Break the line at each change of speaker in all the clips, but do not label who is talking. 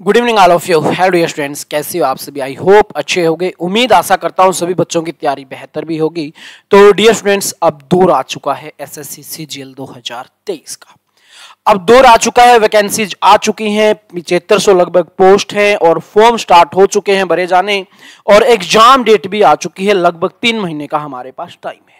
Good evening all of you. Hello dear students, कैसे हो आप सभी? आई होप अच्छे होंगे। उम्मीद आशा करता हूँ सभी बच्चों की तैयारी बेहतर भी होगी। तो डियर स्टूडेंट्स, अब दौर आ चुका है एसएससी सीजीएल 2023 का। अब दौर आ चुका है, वैकेंसीज आ चुकी हैं, 7500 लगभग पोस्ट हैं और फॉर्म स्टार्ट हो चुके हैं भरे जाने, और एग्जाम डेट भी आ चुकी है। लगभग 3 महीने का हमारे पास टाइम है।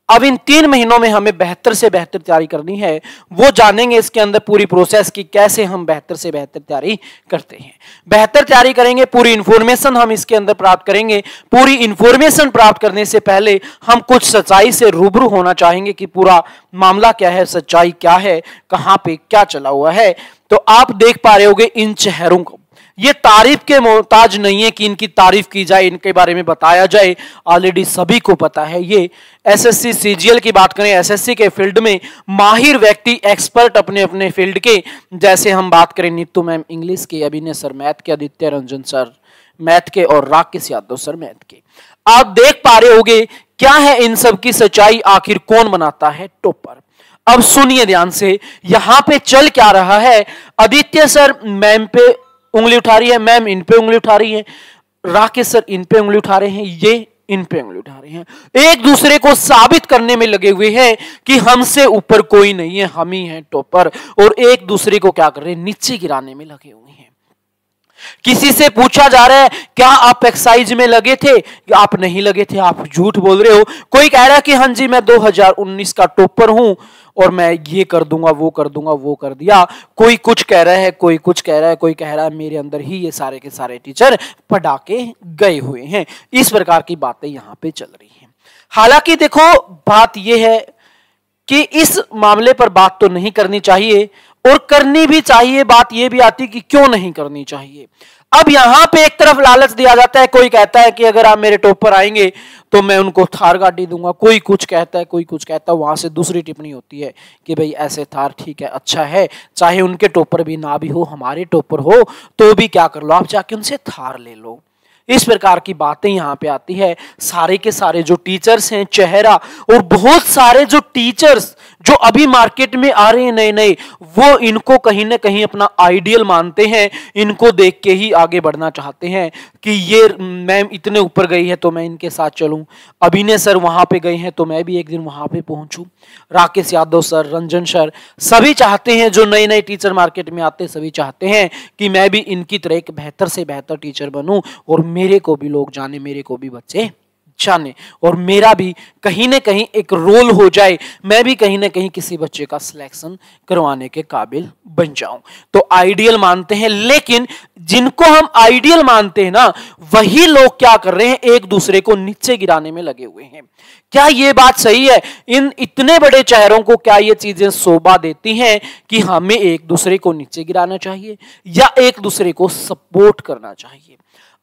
अब इन 3 महीनों में हमें बेहतर से बेहतर तैयारी करनी है। वो जानेंगे इसके अंदर पूरी प्रोसेस की, कैसे हम बेहतर से बेहतर तैयारी करते हैं। बेहतर तैयारी करेंगे, पूरी इंफॉर्मेशन हम इसके अंदर प्राप्त करेंगे। पूरी इंफॉर्मेशन प्राप्त करने से पहले हम कुछ सच्चाई से रूबरू होना चाहेंगे कि पूरा मामला क्या है, सच्चाई क्या है, कहां पे क्या चला हुआ है। तो आप देख पा रहे होंगे इन चेहरों को। ये तारीफ के मोहताज नहीं है कि इनकी तारीफ की जाए, इनके बारे में बताया जाए। ऑलरेडी सभी को पता है। ये एसएससी सीजीएल की बात करें, एसएससी के फील्ड में माहिर व्यक्ति, एक्सपर्ट अपने अपने फील्ड के। जैसे हम बात करें नीतू मैम इंग्लिश के, अभिनय सर मैथ के, आदित्य रंजन सर मैथ के और राकेश यादव सर मैथ के। आप देख पा रहे होंगे क्या है इन सब की सच्चाई, आखिर कौन बनाता है टॉपर। अब सुनिए ध्यान से, यहां पे चल क्या रहा है। आदित्य सर मैम पे उंगली उठा रही है, मैम इन पे उंगली उठा रही है, राकेश सर इन पे उंगली उठा रहे हैं, ये इन पे उंगली उठा रहे हैं। एक दूसरे को साबित करने में लगे हुए हैं कि हमसे ऊपर कोई नहीं है, हम ही हैं टॉपर। और एक दूसरे को क्या कर रहे हैं, नीचे गिराने में लगे हुए हैं। किसी से पूछा जा रहा है क्या आप एक्साइज में लगे थे, आप नहीं लगे थे, आप झूठ बोल रहे हो। कोई कह रहा है कि हाँ जी मैं 2019 का टॉपर हूं और मैं ये कर दूंगा, वो कर दूंगा, वो कर दिया। कोई कुछ कह रहा है, कोई कुछ कह रहा है, कोई कह रहा है मेरे अंदर ही ये सारे के सारे टीचर पढ़ा के गए हुए हैं। इस प्रकार की बातें यहां पे चल रही हैं। हालांकि देखो, बात यह है कि इस मामले पर बात तो नहीं करनी चाहिए, और करनी भी चाहिए। बात यह भी आती कि क्यों नहीं करनी चाहिए। अब यहां पे एक तरफ लालच दिया जाता है, कोई कहता है कि अगर आप मेरे टॉपर आएंगे तो मैं उनको थार गाड़ी दूंगा। कोई कुछ कहता है, कोई कुछ कहता है। वहां से दूसरी टिप्पणी होती है कि भाई ऐसे थार ठीक है, अच्छा है, चाहे उनके टॉपर भी ना भी हो, हमारे टॉपर हो तो भी क्या कर लो, आप जाके उनसे थार ले लो। इस प्रकार की बातें यहां पे आती है। सारे के सारे जो टीचर्स हैं, चेहरा, और बहुत सारे जो टीचर्स जो अभी मार्केट में आ रहे हैं नए नए, वो इनको कहीं ना कहीं अपना आइडियल मानते हैं। इनको देख के ही आगे बढ़ना चाहते हैं कि ये मैम इतने ऊपर गई है तो मैं इनके साथ चलूं, अभिनय सर वहां पे गए हैं तो मैं भी एक दिन वहां पे पहुंचूं, राकेश यादव सर, रंजन सर, सभी चाहते हैं, जो नए नए टीचर मार्केट में आते सभी चाहते हैं कि मैं भी इनकी तरह एक बेहतर से बेहतर टीचर बनूं और मेरे को भी लोग जाने, मेरे को भी बच्चे जाने, और मेरा भी कहीं ना कहीं एक रोल हो जाए, मैं भी कहीं ना कहीं किसी बच्चे का सिलेक्शन करवाने के काबिल बन जाऊं। तो आइडियल मानते हैं, लेकिन जिनको हम आइडियल मानते हैं ना, वही लोग क्या कर रहे हैं, एक दूसरे को नीचे गिराने में लगे हुए हैं। क्या ये बात सही है? इन इतने बड़े चेहरों को क्या ये चीजें शोभा देती हैं कि हमें एक दूसरे को नीचे गिराना चाहिए या एक दूसरे को सपोर्ट करना चाहिए?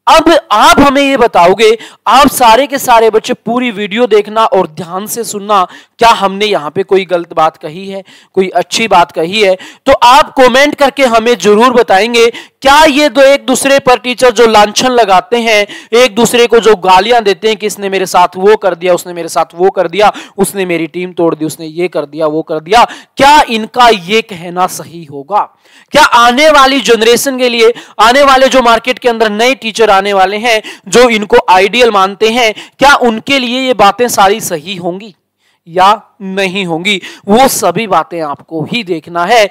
अब आप हमें ये बताओगे, आप सारे के सारे बच्चे पूरी वीडियो देखना और ध्यान से सुनना। क्या हमने यहाँ पे कोई गलत बात कही है, कोई अच्छी बात कही है? तो आप कमेंट करके हमें जरूर बताएंगे। क्या ये दो एक दूसरे पर टीचर जो लांछन लगाते हैं, एक दूसरे को जो गालियां देते हैं कि इसने मेरे साथ वो कर दिया, उसने मेरे साथ वो कर दिया, उसने मेरी टीम तोड़ दी, उसने ये कर दिया, वो कर दिया, क्या इनका ये कहना सही होगा? क्या आने वाली जनरेशन के लिए, आने वाले जो मार्केट के अंदर नए टीचर आने वाले हैं, जो इनको आइडियल मानते हैं, क्या उनके लिए ये बातें सारी सही होंगी या नहीं होंगी? वो सभी बातें आपको ही देखना है।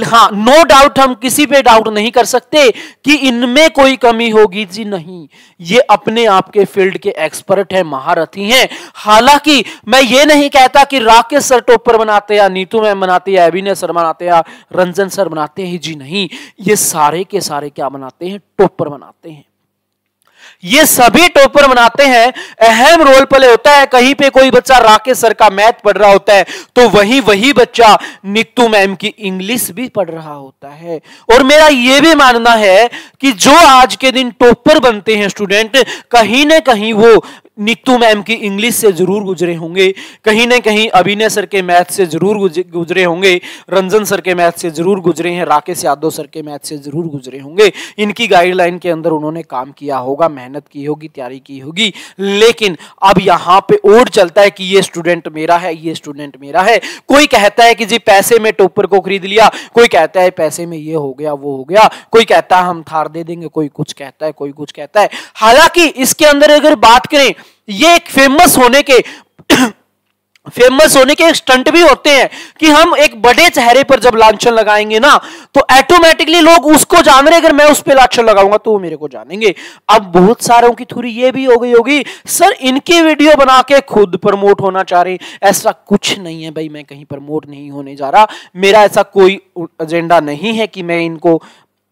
हाँ, नो डाउट, हम किसी पे डाउट नहीं कर सकते कि इनमें कोई कमी होगी जी, नहीं। ये अपने आप के फील्ड के एक्सपर्ट हैं, महारथी हैं। हालांकि मैं ये नहीं कहता कि राकेश सर टॉपर बनाते या नीतू मैम बनाते या अभिनय सर बनाते या रंजन सर बनाते हैं, जी नहीं। ये सारे के सारे क्या बनाते हैं, टॉपर बनाते हैं। ये सभी टॉपर बनाते हैं। अहम रोल प्ले होता है। कहीं पे कोई बच्चा राकेश सर का मैथ पढ़ रहा होता है तो वही बच्चा नीतू मैम की इंग्लिश भी पढ़ रहा होता है। और मेरा यह भी मानना है कि जो आज के दिन टॉपर बनते हैं स्टूडेंट, कहीं ना कहीं वो नीतू मैम की इंग्लिश से जरूर गुजरे होंगे, कहीं ना कहीं अभिनय सर के मैथ से जरूर गुजरे होंगे, रंजन सर के मैथ से जरूर गुजरे हैं, राकेश यादव सर के मैथ से जरूर गुजरे होंगे। इनकी गाइडलाइन के अंदर उन्होंने काम किया होगा, मेहनत की होगी, तैयारी की होगी। लेकिन अब यहाँ पे ओड चलता है कि ये स्टूडेंट मेरा है, ये स्टूडेंट मेरा है। कोई कहता है कि जी पैसे में टॉपर को खरीद लिया, कोई कहता है पैसे में ये हो गया वो हो गया, कोई कहता है हम थार दे देंगे, कोई कुछ कहता है, कोई कुछ कहता है। हालांकि इसके अंदर अगर बात करें, ये एक फेमस होने के एक स्टंट भी होते हैं कि हम एक बड़े चेहरे पर जब लांछन लगाएंगे ना तो ऑटोमेटिकली लोग उसको जान रहे, अगर मैं उस पे लांछन लगाऊंगा तो वो मेरे को जानेंगे। अब बहुत सारों की थोड़ी ये भी हो गई होगी, सर इनकी वीडियो बना के खुद प्रमोट होना चाह रहे। ऐसा कुछ नहीं है भाई, मैं कहीं प्रमोट नहीं होने जा रहा, मेरा ऐसा कोई एजेंडा नहीं है कि मैं इनको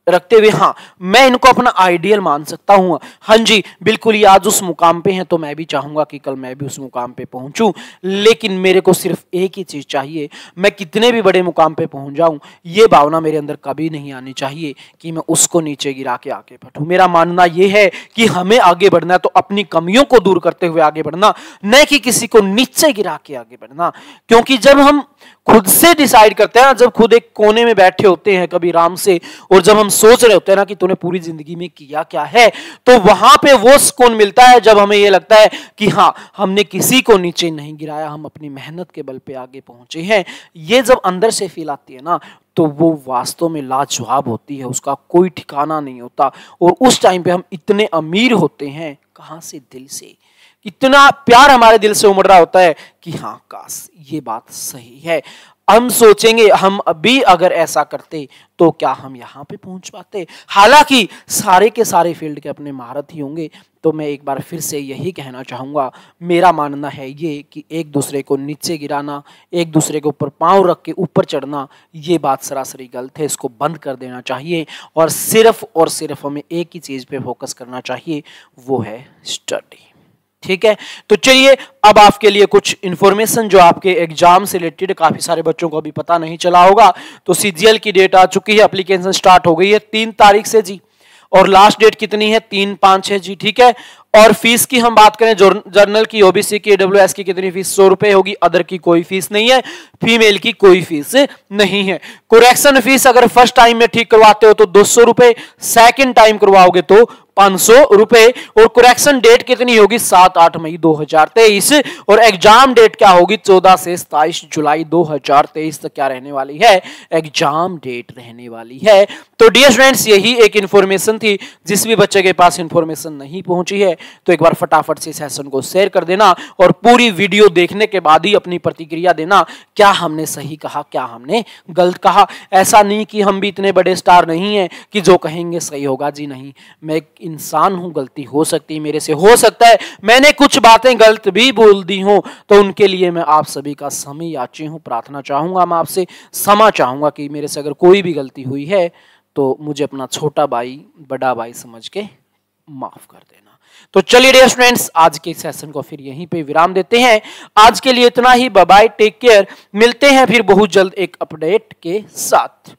रखते हुए, हाँ मैं इनको अपना आइडियल मान सकता हूं। हाँ जी बिल्कुल, ये आज उस मुकाम पे हैं तो मैं भी चाहूंगा कि कल मैं भी उस मुकाम पे पहुंचूं। लेकिन मेरे को सिर्फ एक ही चीज चाहिए, मैं कितने भी बड़े मुकाम पे पहुंच जाऊं, ये भावना मेरे अंदर कभी नहीं आनी चाहिए कि मैं उसको नीचे गिरा के आगे बढ़ूं। मेरा मानना यह है कि हमें आगे बढ़ना है तो अपनी कमियों को दूर करते हुए आगे बढ़ना, न कि किसी को नीचे गिरा के आगे बढ़ना। क्योंकि जब हम खुद से डिसाइड करते हैं, जब खुद एक कोने में बैठे होते हैं कभी आराम से, और जब हम सोच रहे होते हैं ना कि तूने पूरी जिंदगी में किया क्या है, तो वहां पे वो सुकून मिलता है जब हमें ये लगता है कि हाँ हमने किसी को नीचे नहीं गिराया, हम अपनी मेहनत के बल पे आगे पहुंचे हैं। ये जब अंदर से फील आती है ना तो वो वास्तव में लाजवाब होती है, उसका कोई ठिकाना नहीं होता। और उस टाइम पे हम इतने अमीर होते हैं, कहां से, दिल से, इतना प्यार हमारे दिल से उमड़ रहा होता है कि हाँ काश ये बात सही है। हम सोचेंगे हम अभी अगर ऐसा करते तो क्या हम यहाँ पे पहुंच पाते। हालांकि सारे के सारे फील्ड के अपने महारत ही होंगे। तो मैं एक बार फिर से यही कहना चाहूंगा, मेरा मानना है ये कि एक दूसरे को नीचे गिराना, एक दूसरे के ऊपर पांव रख के ऊपर चढ़ना, ये बात सरासरी गलत है। इसको बंद कर देना चाहिए और सिर्फ हमें एक ही चीज पे फोकस करना चाहिए, वो है स्टडी। ठीक है, तो चलिए अब आपके लिए कुछ इंफॉर्मेशन जो आपके एग्जाम से रिलेटेड, काफी सारे बच्चों को अभी पता नहीं चला होगा। तो सीजीएल की डेट आ चुकी है, एप्लीकेशन स्टार्ट हो गई है 3 तारीख से जी, और लास्ट डेट कितनी है 3/5 है जी। ठीक है, और फीस की हम बात करें, जर्नल की, ओबीसी की, ईडब्ल्यूएस की कितनी फीस 100 रुपए होगी, अदर की कोई फीस नहीं है, फीमेल की कोई फीस नहीं है। करेक्शन फीस अगर फर्स्ट टाइम में ठीक करवाते हो तो 200 रुपए, सेकेंड टाइम करवाओगे तो 500 रुपए। और करेक्शन डेट कितनी होगी 7-8 मई 2023, और एग्जाम डेट क्या होगी 14 से 27 जुलाई 2023 तक क्या रहने वाली है, एग्जाम डेट रहने वाली है। तो डियर स्टूडेंट्स, यही एक इंफॉर्मेशन थी। जिस भी बच्चे के पास इंफॉर्मेशन नहीं पहुंची है तो एक बार फटाफट से सेशन को शेयर कर देना, और पूरी वीडियो देखने के बाद ही अपनी प्रतिक्रिया देना, क्या हमने सही कहा, क्या हमने गलत कहा। ऐसा नहीं कि हम भी इतने बड़े स्टार नहीं है कि जो कहेंगे सही होगा जी, नहीं, मैं इंसान हूं, गलती हो सकती है मेरे से, हो सकता है मैंने कुछ बातें गलत भी बोल दी हूं, तो उनके लिए मैं आप सभी का समय याची हूं, प्रार्थना चाहूंगा, मैं आपसे क्षमा चाहूंगा कि मेरे से अगर कोई भी गलती हुई है तो मुझे अपना छोटा भाई, बड़ा भाई समझ के माफ कर देना। तो चलिए डियर स्टूडेंट्स, आज के सेशन को फिर यहीं पे विराम देते हैं। आज के लिए इतना ही, बाय बाय, टेक केयर। मिलते हैं फिर बहुत जल्द एक अपडेट के साथ।